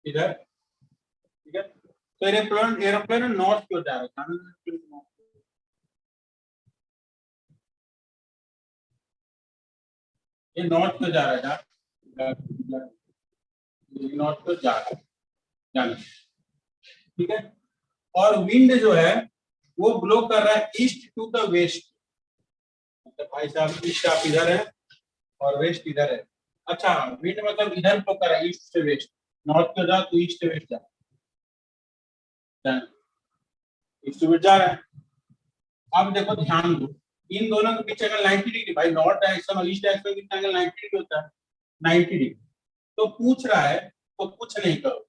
इधर, ठीक है। तो एरोप्लेन एरोप्लेन नॉर्थ की ओर जा रहा है, ये नॉर्थ को जा रहा है, नॉर्थ को जा रहा है, जाना, ठीक है। और विंड जो है वो ब्लो कर रहा है ईस्ट टू द वेस्ट, मतलब भाई साहब ईस्ट आप इधर है और वेस्ट इधर है। अच्छा, विंड मतलब इधर ब्लो कर रहा है ईस्ट से वेस्ट, नॉर्थ को जा तो ईस्ट से वेस्ट जा, ईस्ट से वेस्ट जा रहा है। अब देखो ध्यान दो, इन दोनों के बीच अगर 90 डिग्री, भाई नॉर्थ डायरेक्शन और ईस्ट डायरेक्शन कितना एंगल 90 डिग्री होता है, 90 डिग्री। तो पूछ रहा है तो कुछ नहीं करो,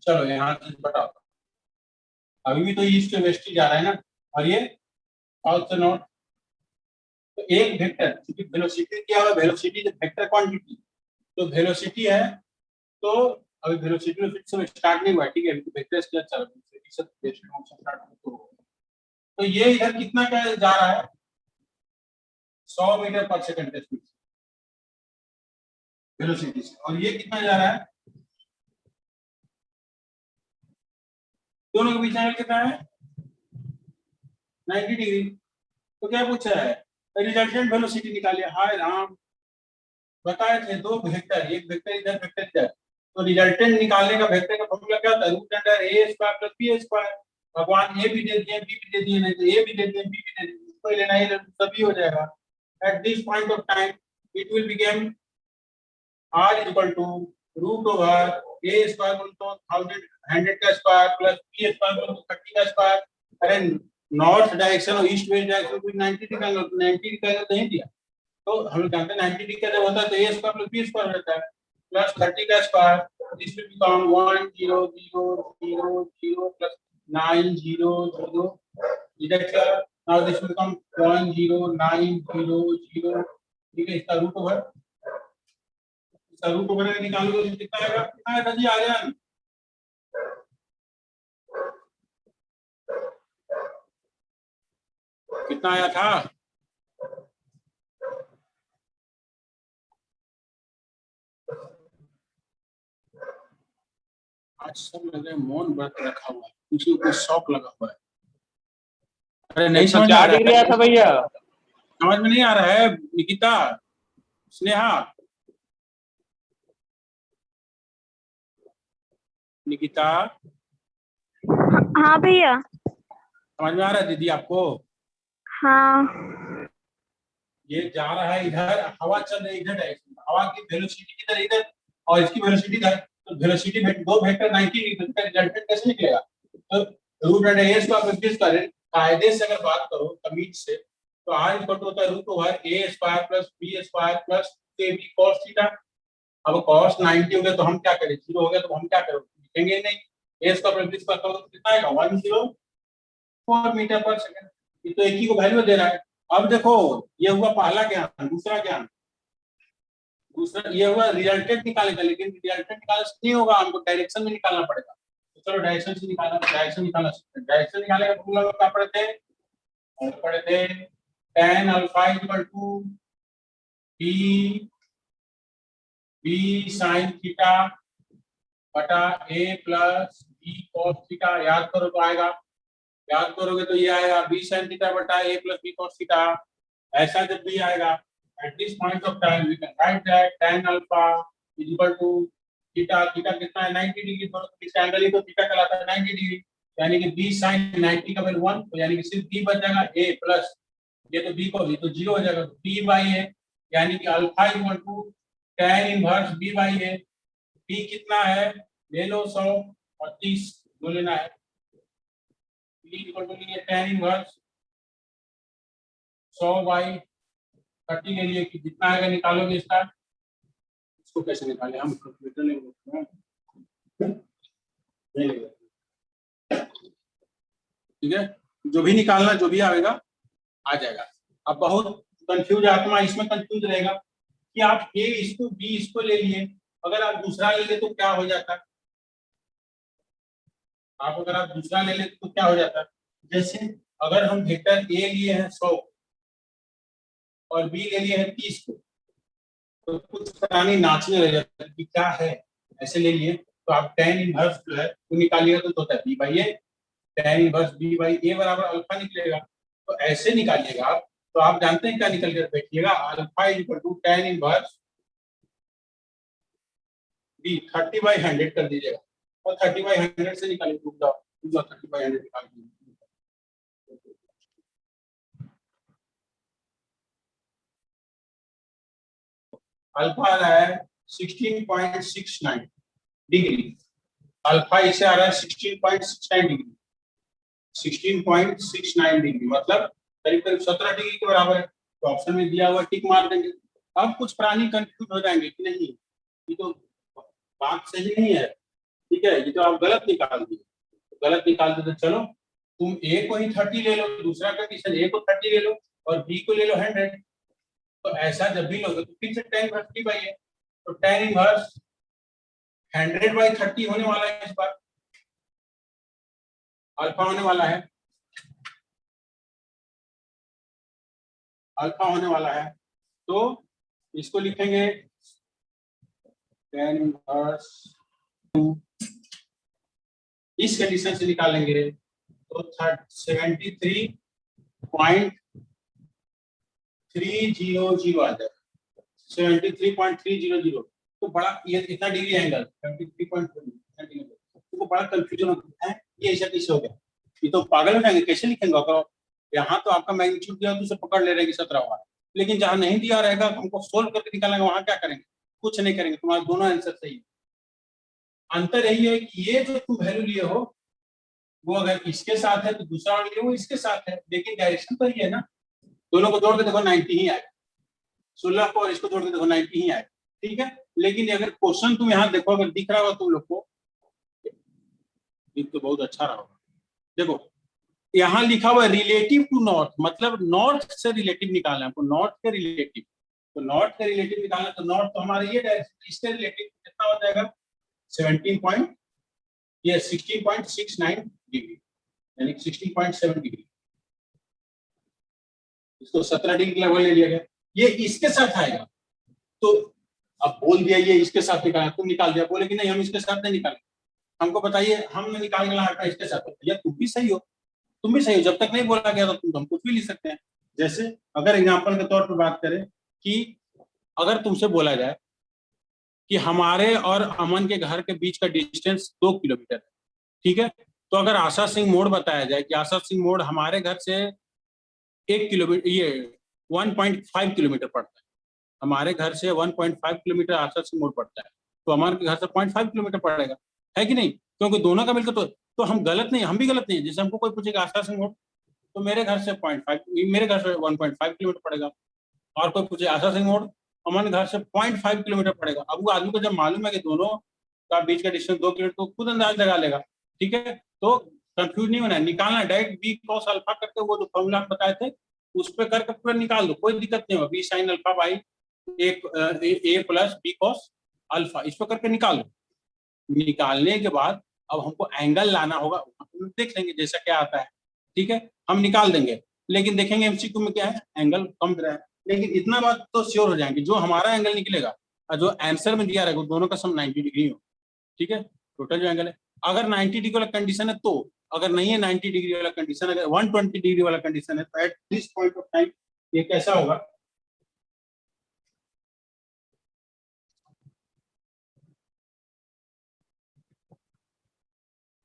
चलो यहाँ से बताओ, अभी भी तो ईस्ट से वेस्ट ही जा रहा है ना, और ये साउथ से नॉर्थ। तो एक वेक्टर, क्योंकि वेलोसिटी क्या है, वेलोसिटी जब वेक्टर क्वांटिटी, तो वेलोसिटी है, तो अभी वेलोसिटी में फिर से स्टार्ट नहीं हुआ, ठीक है, अभी तो वेक्टर स्केलर चल रहा है, वेलोसिटी से वेक्टर फंक्शन स्टार्ट हो, तो ये इधर कितना क्या जा रहा है, 100 मीटर पर सेकंड के स्पीड से वेलोसिटी से, और ये कितना जा रहा है, दोनों के बीच एंगल कितना है, 90 डिग्री। तो क्या पूछा है, रिजल्टेंट वेलोसिटी निकालिए। हाय राम, बताए थे दो वेक्टर, एक वेक्टर इधर वेक्टर इधर, तो रिजल्टेंट निकालने का वेक्टर का फॉर्मूला क्या होता है, root under A square plus B square. भगवान ए भी दे दिए, बी भी दे दिए, नहीं तो ए भी दे दिए, बी भी दे दिए, इसको लेना है तभी हो जाएगा। At this point of time it will become r is equal to root over a square गुणित 100 का स्क्वायर प्लस b स्क्वायर गुणित 30 का स्क्वायर। अरे नॉर्थ डायरेक्शन और ईस्ट वेस्ट डायरेक्शन को 90 डिग्री का 90 डिग्री का नहीं दिया, तो हम लोग जानते हैं 90 डिग्री का जब होता है तो a square plus b square रहता है प्लस 30 का square, this will become 1000 plus 900 deduct, now this will become 00900, ठीक है। इसका रूट ओवर, रूट ओवर निकालोगे तो कितना आएगा, कितना आएगा जी आर्यन, कितना आया था, आज सब लग रहे मौन व्रत रखा हुआ है, किसी को शौक लगा हुआ है। अरे नहीं समझ आ रहा है, था भैया, समझ में नहीं आ रहा है निकिता, स्नेहा, निकिता, हाँ भैया, समझ में आ रहा है दीदी आपको, हाँ ये जा रहा है इधर, हवा चल रही है इधर डायरेक्शन, हवा की वेलोसिटी किधर इधर और इसकी वेलोसिटी इधर, तो वेलोसिटी दो वेक्टर 90 डिग्री का रिजल्टेंट कैसे निकलेगा, तो root under A square plus B square, कायदे से अगर बात करो तमीज से, तो r इक्वल टू होता है root over a square plus b square plus ab cos theta. अब cos 90 हो गया तो हम क्या करें, 0 हो गया तो हम क्या करें, लिखेंगे नहीं, a square plus b square तो कितना आएगा, 104 मीटर पर सेकंड, ये तो एक ही को वैल्यू दे रहा है। अब देखो ये हुआ पहला ज्ञान, दूसरा ज्ञान, दूसरा ये हुआ रिजल्टेंट निकालने का, लेकिन रिजल्टेंट निकालने से नहीं होगा, हमको डायरेक्शन में निकालना पड़ेगा। तो चलो डायरेक्शन से निकालना, डायरेक्शन निकालना, डायरेक्शन निकालने का फॉर्मूला क्या पढ़े थे tan alpha equal to b sin theta बटा a plus b cos theta, याद करो तो आएगा, याद करोगे तो ये आएगा b sin थीटा बटा a plus b cos theta. ऐसा जब भी आएगा at this point of time we can write that tan alpha is equal to theta, theta कितना है 90 डिग्री, तो इस एंगल ही तो थीटा कहलाता है 90 डिग्री, यानी कि b sin 90 का वैल्यू 1, तो यानी कि सिर्फ b बच जाएगा a प्लस ये तो b को भी तो 0 हो जाएगा, तो b बाई a, यानी कि alpha equal to tan inverse b by a, b कितना है ले लो 100 और 30 दो लेना है, b इक्वल टू लिए tan इनवर्स 100 बाई 30 के लिए कि जितना आएगा निकालोगे इसका, इसको कैसे निकालें हम, कैलकुलेटर लेंगे, ठीक है, जो भी निकालना जो भी आएगा आ जाएगा। अब बहुत कंफ्यूज आत्मा इसमें कंफ्यूज रहेगा कि आप ए इसको बी इसको ले लिए, अगर आप दूसरा ले ले तो क्या हो जाता है, आप अगर आप दूसरा ले लेते तो क्या हो जाता है, जैसे अगर हम वेक्टर ए लिए हैं 100 और बी ले लिए हैं 30 को, तो कुछ प्राणी नाचने लग जाते हैं कि क्या है, ऐसे ले लिए तो आप tan इनवर्स जो है वो निकालिएगा तो होता है b by a, tan inverse b by a बराबर अल्फा निकलेगा। तो ऐसे निकालिएगा आप, तो आप जानते हैं क्या निकल कर बैठिएगा, alpha is equal to tan inverse b 30/100 कर दीजिएगा, और 30/100 से निकालिए, 30/100 निकाल दीजिए। अल्फा आ रहा है 16.69 डिग्री, अल्फा इसे आ रहा है 16.69 डिग्री, 16.69 डिग्री मतलब करीब करीब 17 डिग्री के बराबर है। तो ऑप्शन में दिया हुआ टिक मार देंगे। अब कुछ प्राणी कंफ्यूज हो जाएंगे कि नहीं ये तो बात सही नहीं है, ठीक है, ये तो आप गलत निकाल दिए। तो गलत निकाल दे तो चलो तुम ए को ही 30 ले लो, दूसरा कंडीशन ए को 30 ले लो और बी को ले लो 100। तो ऐसा जब भी लोगे तो फिर से tan इनवर्स b बाई है, तो tan इनवर्स 100/30 होने वाला है, इस बार अल्फा होने वाला है, अल्फा होने वाला है। तो इसको लिखेंगे tan इनवर्स, इस कंडीशन से निकालेंगे तो 73.300 आ जाएगा, 73.300। तो बड़ा ये इतना डिग्री एंगल 73.3 तो बड़ा कंफ्यूजन होता है, ये ऐसा कैसे हो गया, ये तो पागल हो जाएंगे, कैसे लिखेंगे अगर यहाँ तो आपका मैग्नीट्यूड दिया तो उसे पकड़ ले रहेगी 17 होगा, लेकिन जहां नहीं दिया रहेगा हमको सोल्व करके निकालेंगे, वहां क्या करेंगे, कुछ नहीं करेंगे, तुम्हारे दोनों आंसर सही है। अंतर यही है कि ये जो तुम वैल्यू लिए हो वो अगर इसके साथ है तो दूसरा वाला लिए वो इसके साथ है, लेकिन डायरेक्शन तो ये है ना, दोनों को जोड़ के देखो 90 ही आएगा, 16 को और इसको जोड़ के देखो 90 ही आएगा, ठीक है। लेकिन अगर क्वेश्चन तुम यहाँ देखो, अगर दिख रहा होगा तुम लोग को, दिख तो बहुत अच्छा रहा होगा, देखो यहाँ लिखा हुआ है रिलेटिव टू नॉर्थ, मतलब नॉर्थ से रिलेटिव निकालना है हमको, नॉर्थ के रिलेटिव, तो नॉर्थ के रिलेटिव निकालना, तो नॉर्थ तो हमारे ये डायरेक्शन, इसके रिलेटिव कितना हो जाएगा 16.69 डिग्री, यानी 16.7 डिग्री, इसको 17 डिग्री लगभग ले लिया गया, ये इसके साथ आएगा। तो अब बोल दिया ये इसके साथ निकाला, तुम निकाल दिया, बोले कि नहीं हम इसके साथ नहीं निकाले, हमको बताइए हमने निकाल निकाला इसके साथ, भैया तुम भी सही हो, तुम भी सही हो, जब तक नहीं बोला गया तो तुम कुछ भी लिख सकते हैं। जैसे अगर एग्जांपल के तौर पर बात करें कि अगर तुमसे बोला जाए कि हमारे और अमन के घर के बीच का डिस्टेंस 2 किलोमीटर है, ठीक है, तो अगर आशा सिंह मोड़ बताया जाए कि आशा सिंह मोड़ हमारे घर से 1 किलोमीटर, ये 1.5 किलोमीटर पड़ता है, हमारे घर से 1.5 किलोमीटर आशा सिंह मोड़ पड़ता है, तो अमन के घर से 0.5 किलोमीटर पड़ेगा, है कि नहीं, क्योंकि दोनों का मिलकर तो हम गलत नहीं, हम भी गलत नहीं है। जैसे हमको कोई पूछेगा आशा सिंह मोड़, तो मेरे घर से 0.5, मेरे घर से 1.5 किलोमीटर पड़ेगा, और कोई पूछे आशा सिंह मोड़, अमन घर से 0.5 किलोमीटर पड़ेगा। अब वो आदमी को जब मालूम है कि दोनों का बीच का डिस्टेंस 2 किलोमीटर, तो खुद अंदाज लगा लेगा, ठीक है। तो कंफ्यूज नहीं होना है, निकालना डायरेक्ट बी कॉस अल्फा करके, वो जो फॉर्मूला बताए थे उस पर करके पूरा निकाल दो, कोई दिक्कत नहीं होगा, B sine alpha by A plus B cos alpha, इस पर करके निकाल लो। निकालने के बाद अब हमको एंगल लाना होगा, देख लेंगे जैसा क्या आता है, ठीक है, हम निकाल देंगे, लेकिन देखेंगे एमसीक्यू में क्या है, एंगल कम दे रहा है, लेकिन इतना बात तो श्योर हो जाएंगे जो हमारा एंगल निकलेगा और जो आंसर में दिया रहेगा दोनों का सम 90 डिग्री हो, ठीक है, टोटल जो एंगल है। अगर 90 डिग्री वाला कंडीशन है तो, अगर नहीं है 90 डिग्री वाला कंडीशन, अगर 120 डिग्री वाला कंडीशन है, तो at this point of time ये कैसा होगा,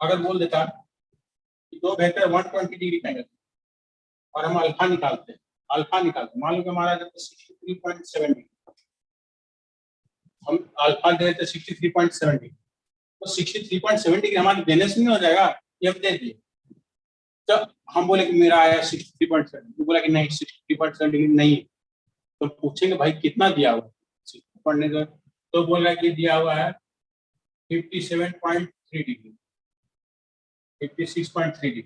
अगर बोल देता कि दो वेक्टर 120 डिग्री का एंगल और हम अल्फा निकालते हैं, मान लो कि हमारा 63.7 डिग्री, हम अल्फा दे देते 63.7 डिग्री, तो 63.7 डिग्री हमारे देने से नहीं हो जाएगा, ये हम दे दिए, तो हम बोले कि मेरा आया 63.7, तो बोला कि नहीं 63.7 डिग्री नहीं है, तो पूछेंगे भाई कितना दिया हुआ पढ़ने का, तो बोल रहा है कि दिया हुआ है 57.3 डिग्री, 56.3 डिग्री,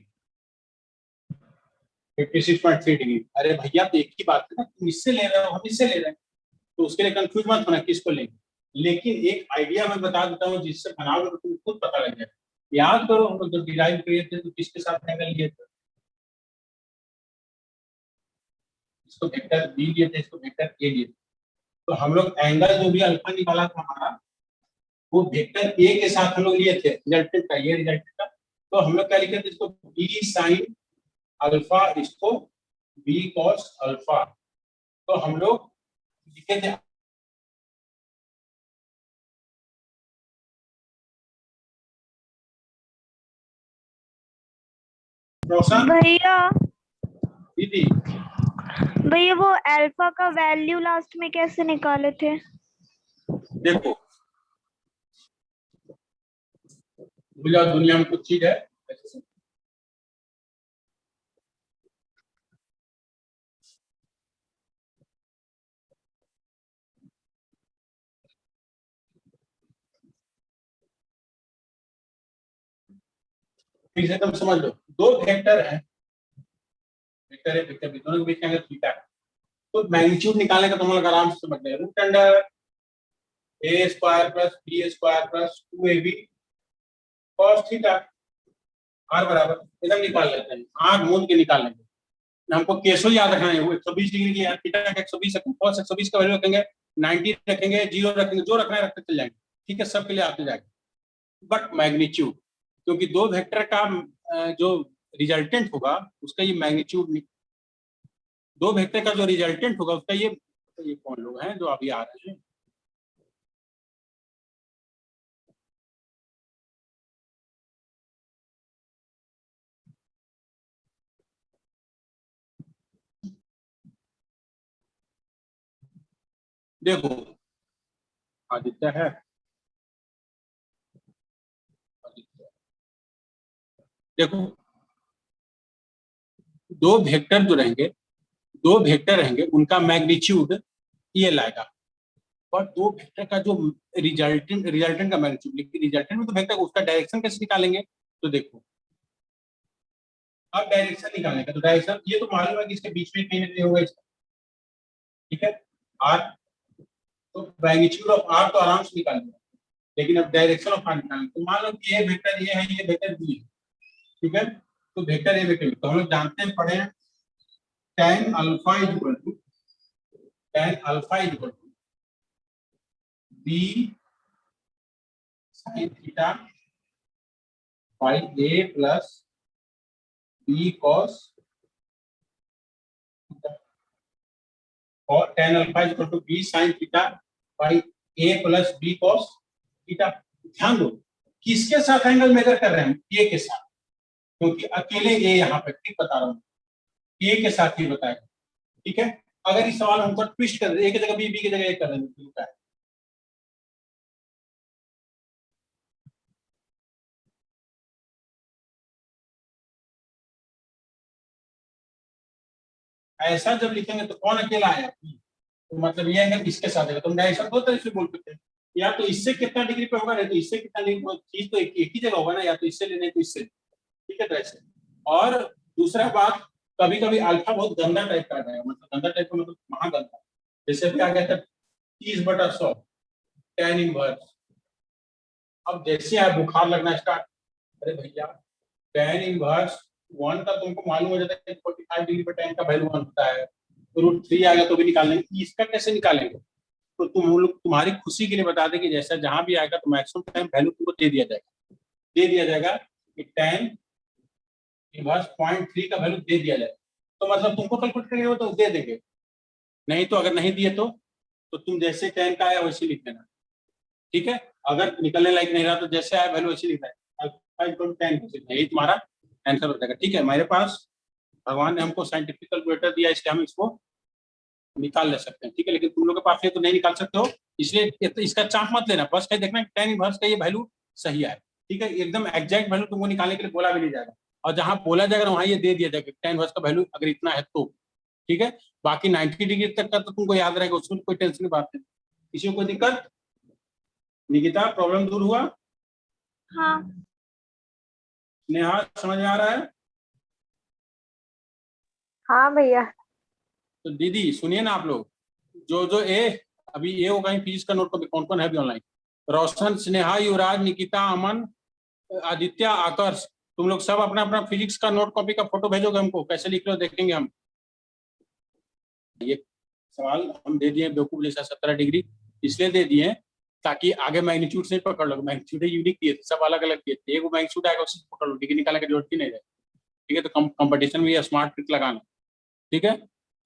56.3 डिग्री। अरे भैया तो एक ही बात है ना, तुम इससे ले रहे हो हम इससे ले रहे हैं, तो उसके लिए कंफ्यूज मत होना किसको लेंगे, लेकिन एक आइडिया मैं बता देता हूँ जिससे बनाओगे तो तुम्हें खुद पता लग जाएगा। याद करो हम लोग जब डिराइव किए थे तो किसके साथ एंगल लिए थे, इसको वेक्टर बी लिए थे, इसको वेक्टर ए लिए थे, तो हम लोग एंगल जो भी अल्फा निकाला था हमारा वो वेक्टर ए के साथ हम लोग लिए थे रिजल्टेंट का, ये रिजल्टेंट का, तो हम लोग क्या लिखे थे इसको बी साइन अल्फा, इसको बी कॉस अल्फा। तो हम लोग लिखे थे भैया दीदी, भैया वो अल्फा का वैल्यू लास्ट में कैसे निकाले थे? देखो भूल दुनिया में कुछ चीज है फिर से तुम समझ लो, दो वेक्टर है, वेक्टर है वेक्टर बी, दोनों के बीच का एंगल थीटा है, तो मैग्नीट्यूड निकालने का तुम लोग आराम से समझ गए, root under A square plus B square plus 2ab cos theta R बराबर एकदम निकाल लेते हैं, आंख मूंद के निकाल लेंगे। हमको केसो याद रखना है, वो 120 डिग्री की है, थीटा का 120 cos 120 का वैल्यू रखेंगे, 90 रखेंगे, 0 रखेंगे, जो रखना है रखते चल जाएंगे, ठीक है, सबके लिए आते जाएगा। बट मैग्नीट्यूड, क्योंकि दो वेक्टर का जो रिजल्टेंट होगा उसका ये मैग्नीट्यूड नहीं, दो वेक्टर का जो रिजल्टेंट होगा उसका ये कौन लोग हैं जो अभी आ रहे हैं, देखो आदित्य है, आदित्य, देखो दो वेक्टर जो रहेंगे, दो वेक्टर रहेंगे उनका मैग्नीट्यूड ये लाएगा, और दो वेक्टर का जो रिजल्टेंट रिजल्टेंट का मैग्नीट्यूड, लेकिन रिजल्टेंट में तो वेक्टर उसका डायरेक्शन कैसे निकालेंगे, तो देखो अब डायरेक्शन निकालने का, तो डायरेक्शन ये तो मालूम है कि इसके बीच में कहीं ना कहीं होगा इसका, ठीक है, आर, तो मैग्नीट्यूड ऑफ आर तो आराम से निकाल लिया, लेकिन अब डायरेक्शन ऑफ आर निकालना, तो मान लो कि ये वेक्टर ये है, ये वेक्टर बी है, ठीक है, तो वेक्टर ए वेक्टर बी, तो हम लोग जानते हैं पढ़े हैं tan alpha is equal to B sin theta by A plus B cos, और tan alpha is equal to B sin theta by A plus B cos theta. ध्यान दो किसके साथ एंगल मेजर कर रहे हैं, ए के साथ, क्योंकि अकेले ए यहाँ पे, ठीक बता रहा हूँ, ए के साथ ही बताएगा, ठीक है। अगर इस सवाल हमको ट्विस्ट कर दे, ए की जगह बी, बी की जगह ए कर देंगे, ऐसा जब लिखेंगे तो कौन अकेला आया, तो मतलब ये एंगल किसके साथ है, तुम डायरेक्शन दो तरह से बोल सकते हैं, या तो इससे कितना डिग्री पे होगा, नहीं तो इससे कितना डिग्री, चीज तो एक ही जगह होगा ना, या तो इससे लेने तो इससे, ठीक है, तो ऐसे। और दूसरा बात, कभी कभी अल्फा बहुत गंदा टाइप का आ जाएगा, मतलब गंदा टाइप का मतलब महागंदा, जैसे भी आ गया था 30/100 tan इनवर्स, अब जैसे आप बुखार लगना स्टार्ट, अरे भैया tan इनवर्स 1 का तुमको मालूम हो जाता है 45 डिग्री पर tan का वैल्यू 1 होता है, √3 आ गया तो भी निकाल लेंगे, इसका कैसे निकालेंगे, तो तुम लोग तुम्हारी खुशी के लिए बता दें कि जैसा जहां भी आएगा तो मैक्सिमम टाइम वैल्यू तुमको दे दिया जाएगा कि tan इनवर्स 0.3 का वैल्यू दे दिया जाएगा, तो मतलब तुमको कैलकुलेट करेंगे तो दे देंगे, नहीं तो अगर नहीं दिए तो तुम जैसे tan का आया वैसे लिख देना, ठीक है, अगर निकलने लायक नहीं रहा तो जैसे आया वैल्यू वैसे लिखना है, यही तुम्हारा आंसर हो जाएगा, ठीक है। मेरे पास भगवान ने हमको साइंटिफिक कैलकुलेटर दिया, इसलिए हम इसको निकाल ले सकते हैं, ठीक है, लेकिन तुम लोग के पास ये तो नहीं निकाल सकते हो, इसलिए इसका चाप मत लेना, बस कहीं देखना tan इनवर्स का ये वैल्यू सही है, ठीक है, एकदम एग्जैक्ट वैल्यू तुमको निकालने के लिए बोला भी नहीं जाएगा, और जहां बोला जाएगा वहां ये दे दिया जाएगा tan इनवर्स का वैल्यू अगर इतना है तो, ठीक है। बाकी 90 डिग्री तक का तो तुमको याद रहेगा, उसमें कोई टेंशन की बात नहीं, किसी को कोई दिक्कत, निकिता प्रॉब्लम दूर हुआ? हाँ नेहा समझ में आ रहा है? हाँ भैया। तो दीदी सुनिए ना आप लोग, जो जो ए अभी ये होगा फिजिक्स का नोट कॉपी कौन कौन है अभी ऑनलाइन, रोशन, स्नेहा, युवराज, निकिता, अमन, आदित्य, आकर्ष, तुम लोग सब अपना अपना फिजिक्स का नोट कॉपी का फोटो भेजोगे हमको, कैसे लिख लो देखेंगे हम। ये सवाल हम दे दिए बेवकूफ जैसा 17 डिग्री इसलिए दे दिए ताकि आगे मैग्नीट्यूड से पकड़ लो, मैग्नीट्यूड यूनिक दिए थे, सब अलग अलग दिए थे, एक मैग्नीट्यूड आएगा उसी से पकड़ लो, डिग्री निकालने की जरूरत ही नहीं है। ठीक है, तो कंपटीशन में ये स्मार्ट ट्रिक लगाना। ठीक है,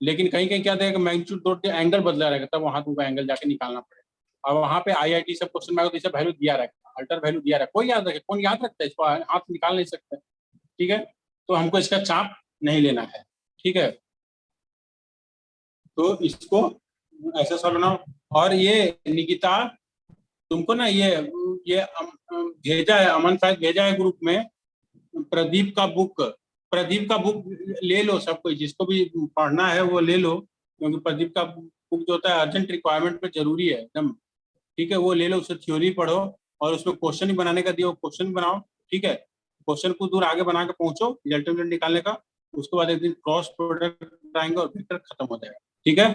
लेकिन कहीं कहीं क्या देगा, मैग्नीट्यूड दो एंगल बदला रहेगा, तब वहां तुमको एंगल जाके निकालना पड़ेगा। और वहां पे आईआईटी सब क्वेश्चन में तो वैल्यू दिया रहेगा, अल्टर वैल्यू दिया रहेगा, कोई याद रखे, कौन याद रखता है इसको, हाथ निकाल नहीं सकते। ठीक है, तो हमको इसका चाप नहीं लेना है। ठीक है, तो इसको ऐसा सॉल्व बनाओ। और ये निकिता, तुमको ना ये भेजा है, अमन शायद भेजा है ग्रुप में, प्रदीप का बुक, प्रदीप का बुक ले लो, सब कोई जिसको भी पढ़ना है वो ले लो, क्योंकि प्रदीप का बुक जो होता है अर्जेंट रिक्वायरमेंट पे जरूरी है एकदम। ठीक है, वो ले लो, उससे थ्योरी पढ़ो, और उसमें क्वेश्चन ही बनाने का दिया, क्वेश्चन बनाओ। ठीक है, क्वेश्चन को दूर आगे बना के पहुंचो रिजल्ट निकालने का, उसके बाद एक दिन क्रॉस प्रोडक्ट आएंगे और वेक्टर खत्म हो जाएगा। ठीक है,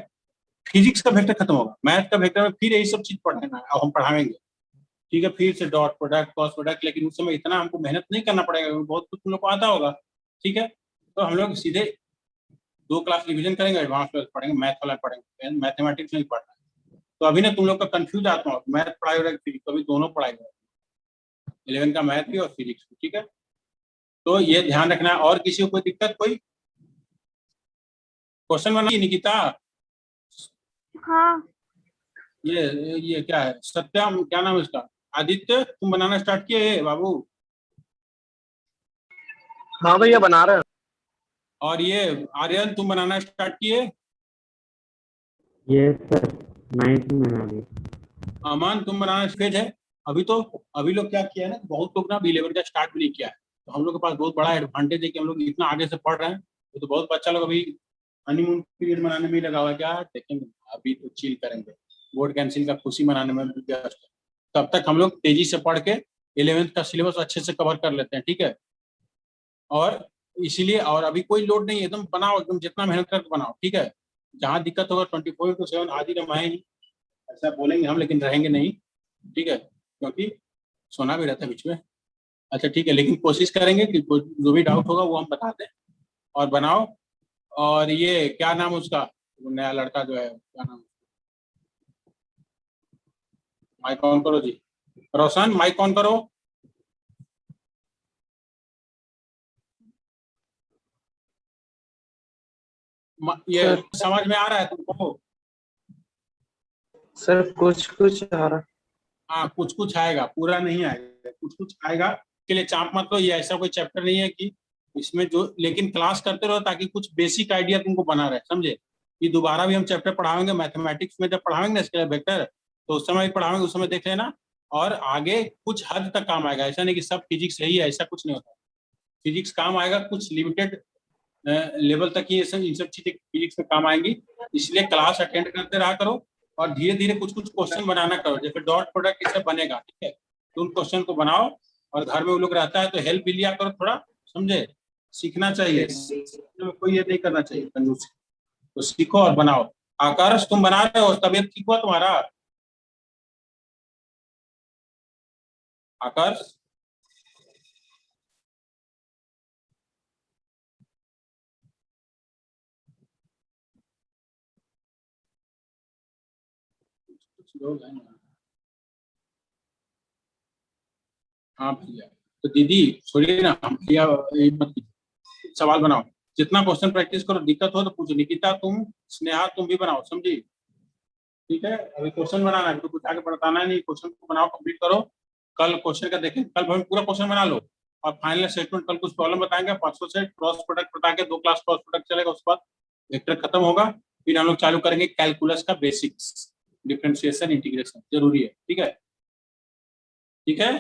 फिजिक्स का वेक्टर खत्म होगा, मैथ का वेक्टर में फिर यही सब चीज पढ़ना है, अब हम पढ़ाएंगे। ठीक है, फिर से डॉट प्रोडक्ट क्रॉस प्रोडक्ट, लेकिन उस समय इतना हमको मेहनत नहीं करना पड़ेगा, बहुत कुछ तुम लोग को आता होगा। ठीक है, तो हम लोग सीधे 2 क्लास रिवीजन करेंगे, एडवांस क्लास पढ़ेंगे, मैथ वाला पढ़ेंगे, मैथमेटिक्स नहीं पढ़ना है। तो अभी ना तुम लोग का कंफ्यूज आता हूँ, मैथ पढ़ाई और फिजिक्स, तो अभी दोनों पढ़ाई हो, 11 का मैथ भी और फिजिक्स भी। ठीक है, तो ये ध्यान रखना है। और किसी को कोई दिक्कत, कोई क्वेश्चन बना निकिता? हाँ ये क्या है, सत्यम क्या नाम है इसका, आदित्य तुम बनाना स्टार्ट किए बाबू? हाँ भैया बना रहे हैं। और ये आर्यन तुम बनाना स्टार्ट किए? यस सर, 9th में आ गई। अमान तुम बनाना स्टेज है? अभी लोग क्या किया है ना, बहुत लोग ना 11 का स्टार्ट भी नहीं किया है, तो हम लोग के पास बहुत बड़ा एडवांटेज है कि हम लोग इतना आगे से पढ़ रहे हैं। तो बहुत बच्चा लोग अभी हनीमून पीरियड मनाने में ही लगा हुआ है, क्या देखेंगे, अभी तो चिल करेंगे, बोर्ड कैंसिल का खुशी मनाने में भी व्यस्त है। तब तक हम लोग तेजी से पढ़ के 11th का सिलेबस अच्छे से कवर कर लेते हैं। ठीक है, और इसीलिए, और अभी कोई लोड नहीं है, एकदम बनाओ, एकदम जितना मेहनत करके बनाओ। ठीक है, जहाँ दिक्कत होगा 24/7 हाजिर हम आएंगे, ऐसा बोलेंगे हम, लेकिन रहेंगे नहीं। ठीक है, क्योंकि सोना भी रहता है बीच में। अच्छा ठीक है, लेकिन कोशिश करेंगे कि जो भी डाउट होगा वो हम बता दें, और बनाओ। और ये क्या नाम उसका, वो नया लड़का जो है, क्या नाम, माइक ऑन करो जी, रोशन माइक ऑन करो। ये समझ में आ रहा है तुमको? सर कुछ कुछ आ रहा। हाँ, कुछ कुछ आएगा, पूरा नहीं आएगा, कुछ कुछ आएगा। के लिए चाप मत लो, ये ऐसा कोई चैप्टर नहीं है कि इसमें जो, लेकिन क्लास करते रहो ताकि कुछ बेसिक आइडिया तुमको बना रहे, समझे? कि दोबारा भी हम चैप्टर पढ़ाएंगे मैथमेटिक्स में, जब पढ़ाएंगे ना स्केलर वेक्टर, तो उस समय भी पढ़ाएंगे, उस समय देख लेना। और आगे कुछ हद तक काम आएगा, ऐसा नहीं कि सब फिजिक्स यही है, ऐसा कुछ नहीं होता। फिजिक्स काम आएगा कुछ लिमिटेड लेवल तक ही, इन सब चीजें फिजिक्स में काम आएंगी। इसलिए क्लास अटेंड करते रहा करो, और धीरे धीरे कुछ कुछ क्वेश्चन बनाना करो, जैसे डॉट प्रोडक्ट इससे बनेगा। ठीक है, तो उन क्वेश्चन को बनाओ, और घर में वो लोग रहता है तो हेल्प भी लिया करो थोड़ा, समझे? सीखना चाहिए, कोई ये नहीं करना चाहिए कंजूसी, तो सीखो और बनाओ। आकाश तुम बना रहे हो, तबियत ठीक हुआ तुम्हारा? आकाश लोग हैं ना। हाँ भैया, तो दीदी छोड़िए ना, हम भैया ये मत कीजिए, सवाल बनाओ, जितना क्वेश्चन प्रैक्टिस करो, दिक्कत हो तो पूछो। निकिता तुम, स्नेहा तुम भी बनाओ, समझी? ठीक है, अभी क्वेश्चन बनाना है, तो कुछ आगे बताना नहीं, क्वेश्चन को बनाओ, कंप्लीट करो। कल क्वेश्चन का देखें, कल हम पूरा क्वेश्चन बना लो, और फाइनल स्टेटमेंट कल कुछ प्रॉब्लम बताएंगे, 500 से क्रॉस प्रोडक्ट बता के 2 क्लास क्रॉस प्रोडक्ट चलेगा, उसके बाद वेक्टर खत्म होगा। फिर हम लोग चालू करेंगे कैलकुलस का बेसिक्स, डिफरेंशिएशन इंटीग्रेशन जरूरी है। ठीक है, ठीक है।